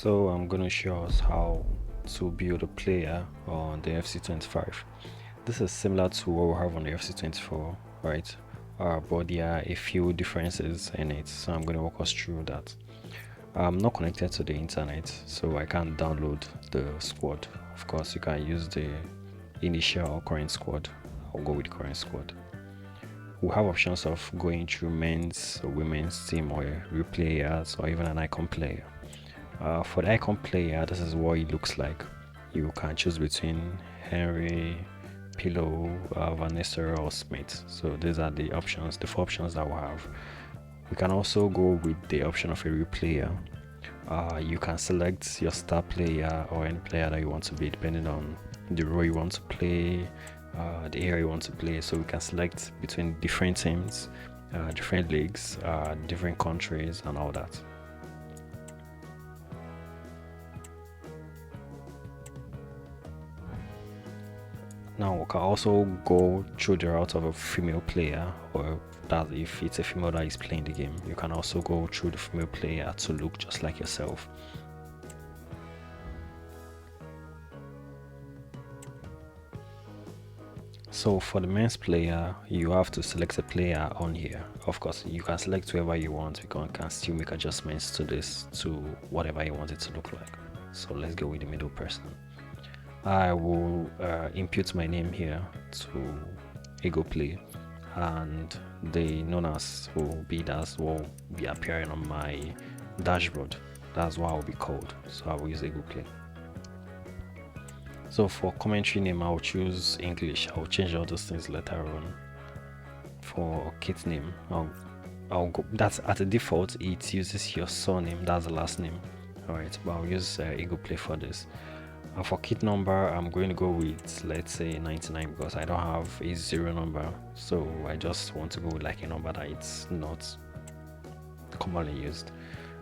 So I'm going to show us how to build a player on the FC25. This is similar to what we have on the FC24, right? But there are a few differences in it, so I'm going to walk us through that. I'm not connected to the internet, so I can't download the squad. Of course, you can use the initial or current squad. I'll go with current squad. We have options of going through men's or women's team or real players or even an icon player. For the icon player, this is what it looks like. You can choose between Henry, Pillow, Van Nistelrooy or Smith. So these are the options, the 4 options that we have. We can also go with the option of a real player. You can select your star player or any player that you want to be depending on the role you want to play, the area you want to play. So we can select between different teams, different leagues, different countries and all that. Now we can also go through the route of a female player, or that if it's a female that is playing the game, you can also go through the female player to look just like yourself. So for the men's player, you have to select a player on here. Of course, you can select whoever you want. You can still make adjustments to this to whatever you want it to look like. So let's go with the middle person. I will impute my name here to Ego Play, and the known as will be appearing on my dashboard. That's what I'll be called. So I will use Ego Play. So for commentary name, I'll choose English. I'll change all those things later on. For kit name, I'll go. That's at the default. It uses your surname. That's the last name. All right, but I'll use Ego Play for this. For kit number, I'm going to go with, let's say, 99 because I don't have a 0 number, so I just want to go with like a number that it's not commonly used.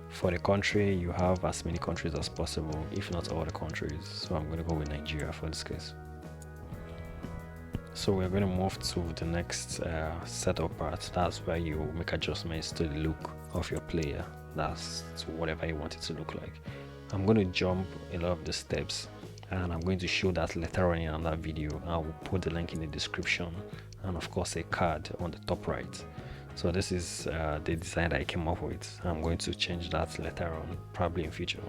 For the country, you have as many countries as possible, if not all the countries, so I'm going to go with Nigeria for this case. So we're going to move to the next setup part. That's where you make adjustments to the look of your player. That's to whatever you want it to look like. I'm going to jump a lot of the steps, and I'm going to show that later on in another video. I will put the link in the description, and of course a card on the top right. So this is the design that I came up with. I'm going to change that later on, probably in future.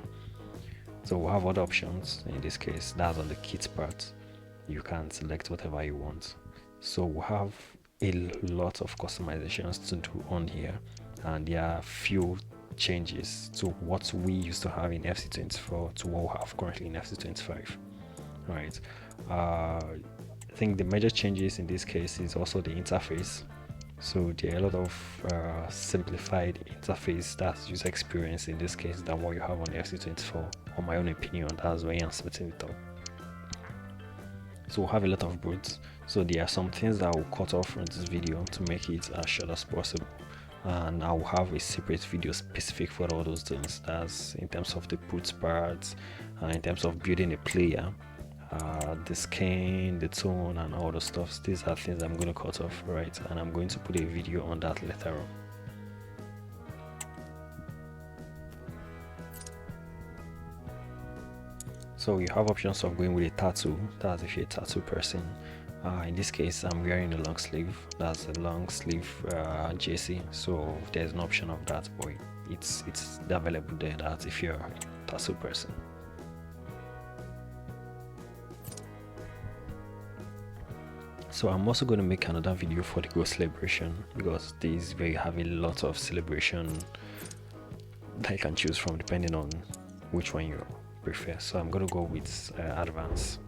So we'll have other options. In this case, that's on the kit part. You can select whatever you want. So we'll have a lot of customizations to do on here, and there are few changes to what we used to have in FC24 to what we have currently in FC25. All right. I think the major changes in this case is also the interface. So there are a lot of simplified interface, that's user experience in this case, than what you have on the FC24. On my own opinion, that's why I'm splitting it up. So we'll have a lot of brutes. So there are some things that I will cut off from this video to make it as short as possible, and I will have a separate video specific for all those things. That's in terms of the brute parts, in terms of building a player, the skin, the tone, and all the stuff. These are things I'm going to cut off, right? And I'm going to put a video on that later on. So you have options of going with a tattoo. That's if you're a tattoo person. In this case, I'm wearing a long sleeve. That's a long sleeve JC. So there's an option of that, but it's available there. That if you're a tattoo person. So I'm also going to make another video for the goal celebration, because this is where you have a lot of celebration that you can choose from depending on which one you prefer. So I'm going to go with advanced.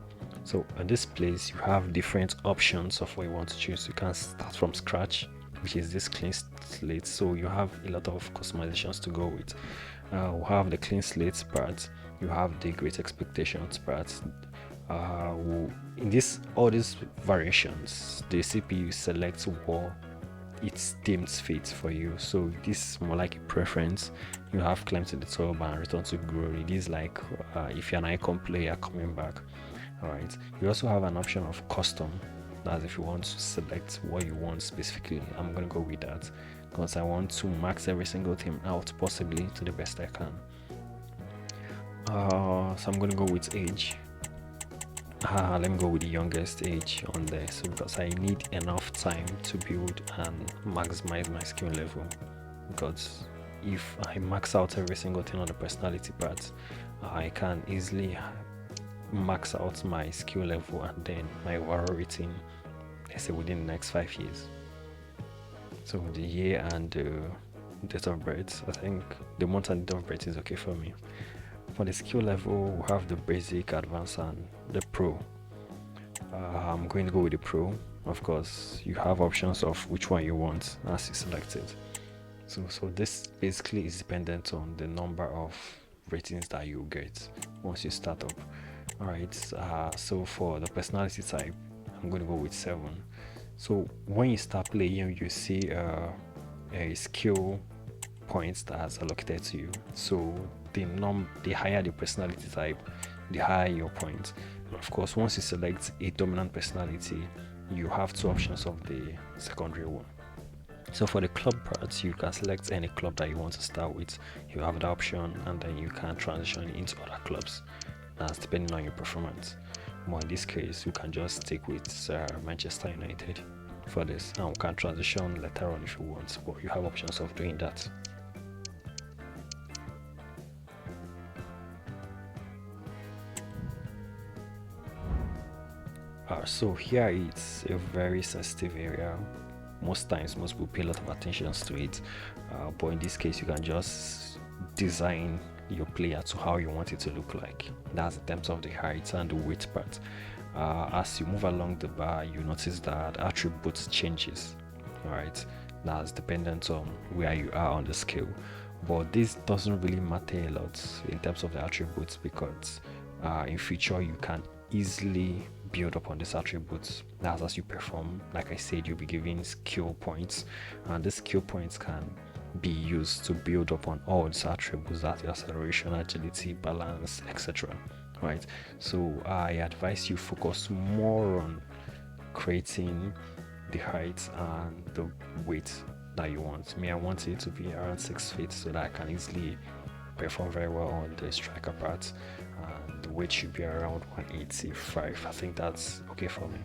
So in this place, you have different options of what you want to choose. You can start from scratch, which is this clean slate. So you have a lot of customizations to go with. We have the clean slate part. You have the great expectations part. In all these variations, the CPU selects what it's deemed fit for you. So this is more like a preference. You have climb to the top and return to glory. This is like if you're an icon player coming back. All right. You also have an option of custom. That's if you want to select what you want specifically. I'm going to go with that because I want to max every single thing out possibly to the best I can. So I'm gonna go with age. Let me go with the youngest age on there. So because I need enough time to build and maximize my skill level. Because if I max out every single thing on the personality part, I can easily max out my skill level and then my overall rating, let's say within the next 5 years. So the year and the date of birth, I think the month and date of birth is okay for me. For the skill level, we have the basic, advanced, and the pro. I'm going to go with the pro. Of course, you have options of which one you want as you select it. So this basically is dependent on the number of ratings that you get once you start up. All right. So for the personality type, I'm going to go with 7. So when you start playing, you see a skill points that's allocated to you. So the higher the personality type, the higher your points. And of course, once you select a dominant personality, you have 2 options of the secondary one. So for the club parts, you can select any club that you want to start with. You have the option, and then you can transition into other clubs. That's depending on your performance. But in this case, you can just stick with Manchester United for this, and we can transition later on if you want. But you have options of doing that. So here it's a very sensitive area. Most times most people pay a lot of attention to it, but in this case you can just design your player to how you want it to look like. That's in terms of the height and the weight part. As you move along the bar, you notice that attributes changes. All right, that's dependent on where you are on the scale, but this doesn't really matter a lot in terms of the attributes, because in future you can easily build upon these attributes as you perform. Like I said, you'll be given skill points, and these skill points can be used to build upon all these attributes, that acceleration, agility, balance, etc. Right, so I advise you focus more on creating the height and the weight that you want. Me, I want it to be around 6 feet so that I can easily perform very well on the striker part, and the weight should be around 185. I think that's okay for me.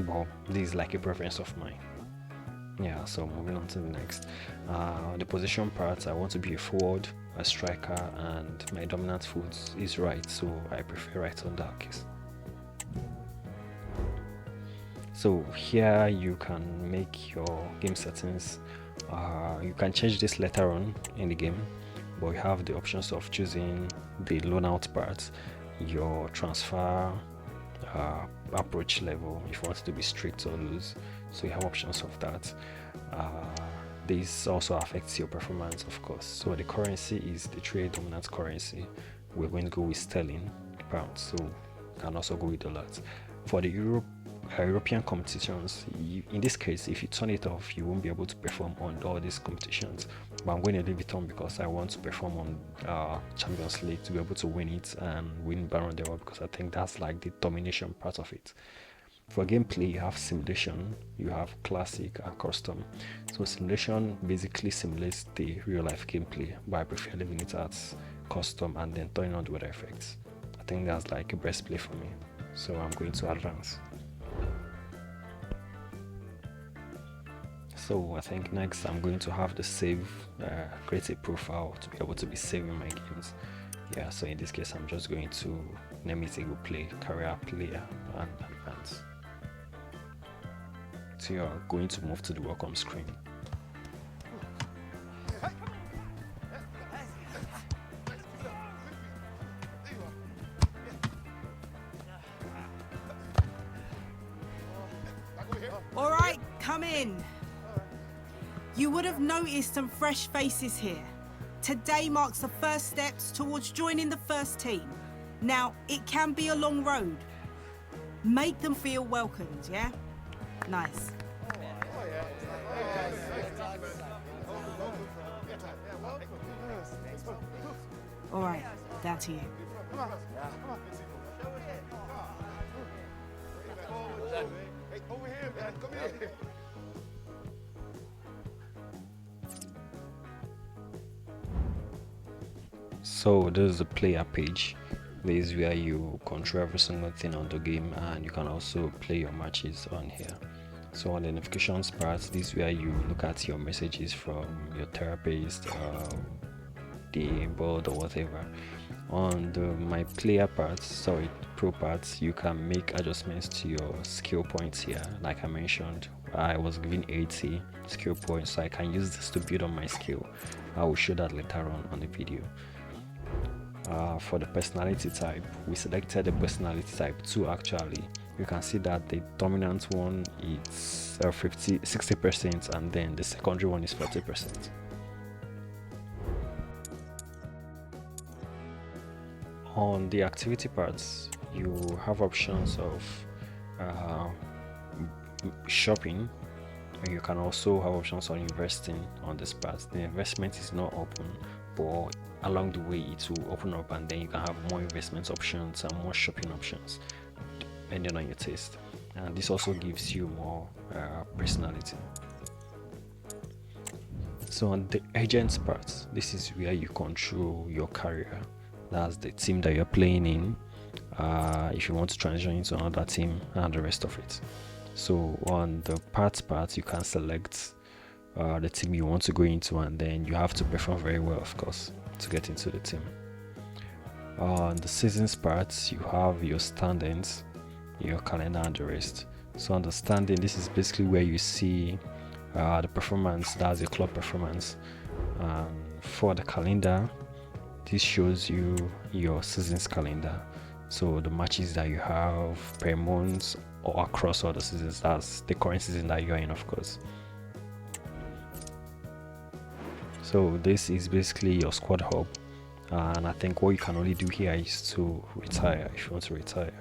Well, this is like a preference of mine. Yeah, so moving on to the next. The position part, I want to be a forward, a striker, and my dominant foot is right, so I prefer right on that case. So here you can make your game settings. You can change this later on in the game, but you have the options of choosing the loan out part, your transfer approach level, if you want it to be strict or loose. So you have options of that. This also affects your performance, of course. So the currency is the trade dominant currency. We're going to go with sterling, pounds, so you can also go with dollars. For the European competitions, in this case, if you turn it off, you won't be able to perform on all these competitions. But I'm going to leave it on because I want to perform on Champions League to be able to win it and win Baron d'Or, because I think that's like the domination part of it. For gameplay, you have simulation, you have classic and custom. So simulation basically simulates the real life gameplay, but I prefer leaving it at custom and then turning on the weather effects. I think that's like a best play for me. So I'm going to advance. So I think next I'm going to have the save, create a profile to be able to be saving my games. Yeah, so in this case I'm just going to name it Eagle Play, Career Player, and Advance. So you're going to move to the welcome screen. All right, come in. You would have noticed some fresh faces here. Today marks the first steps towards joining the first team. Now, it can be a long road. Make them feel welcomed, yeah? Nice. All right, down to you. Over here, man. Come here. So this is the player page. This is where you control every single thing on the game, and you can also play your matches on here. So on the notifications part, this is where you look at your messages from your therapist, the board or whatever. On the my player parts, sorry, pro parts, you can make adjustments to your skill points here. Like I mentioned, I was given 80 skill points, so I can use this to build on my skill. I will show that later on the video. For the personality type, we selected the personality type 2 actually. You can see that the dominant one is 60%, and then the secondary one is 40%. On the activity parts, you have options of shopping, and you can also have options on investing on this part. The investment is not open, but along the way it will open up, and then you can have more investment options and more shopping options depending on your taste, and this also gives you more personality. So on the agents part, this is where you control your career. That's the team that you're playing in, if you want to transition into another team and the rest of it. So on the parts part, you can select the team you want to go into, and then you have to perform very well, of course, to get into the team. On the seasons part, you have your standings, your calendar, and the rest. So on the standing, this is basically where you see the performance. That's your club performance. For the calendar, this shows you your seasons calendar, so the matches that you have per month or across all the seasons. That's the current season that you're in, of course. So this is basically your squad hub, and I think what you can only do here is to retire if you want to retire.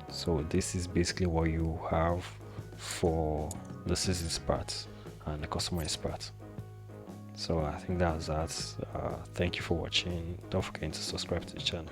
So this is basically what you have for the seasons part and the customized part. So I think that's that. Thank you for watching. Don't forget to subscribe to the channel.